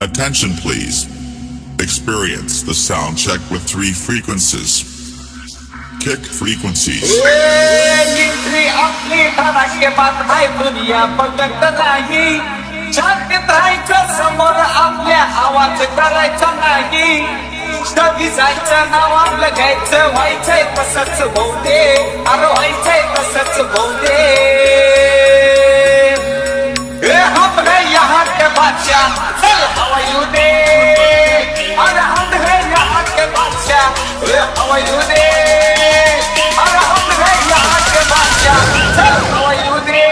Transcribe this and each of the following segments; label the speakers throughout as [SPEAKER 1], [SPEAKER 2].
[SPEAKER 1] Attention please. Experience the sound check with 3 frequencies. Kick frequencies.
[SPEAKER 2] समोर आपल्या आवाज करायचा नाही. कधी जायचं नाव आपलं घ्यायचं, व्हायचंय तसंच बहुते, अरे व्हायचंय तसंच बहुते. हम है यहाँ के बादशाह, चल हवा येऊ दे. अरे हम है यहाँ के बादशाह, हवा येऊ दे. अरे हम है यहाँ के बादशाह, चल हवा येऊ दे.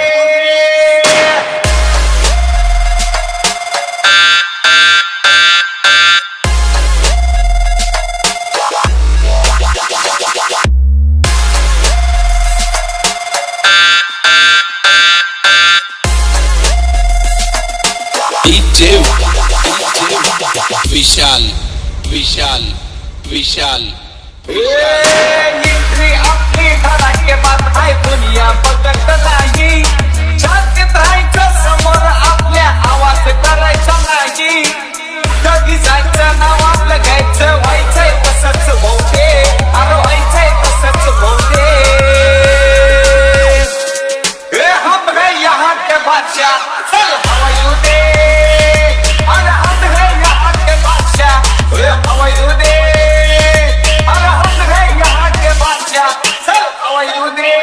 [SPEAKER 3] विशाल विशाल विशाल
[SPEAKER 2] एंट्री आपली धडाकेबाज आहे, दुनिया बघत नाही. शांतीत राहायचं, समोर आपल्या आवाज करायचा नाही. कधी जायचं नाव आपलं घ्यायचं, व्हायचंय तसंच बहुते, अरे व्हायचंय तसंच बहुते. हम है यहाँ के बादशाह, चल हवा येऊ दे. अरे हम है यहाँ के बादशाह, हवा येऊ दे. अरे हम है यहाँ के बादशाह, चल हवा येऊ दे.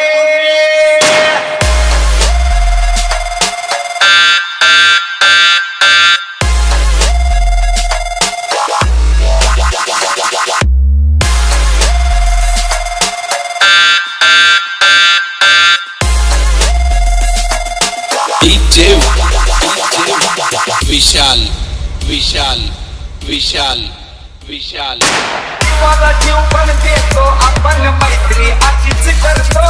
[SPEAKER 3] विशाल विशाल विशाल विशाल.
[SPEAKER 2] जीवाला जीव पण देतो आपण, मैत्री अशीच करतो.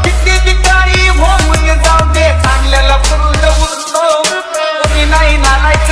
[SPEAKER 2] किती ठिकाणी होऊन जाऊ दे, चांगल्याला पुरून उरतो. कोणी नाही नालायक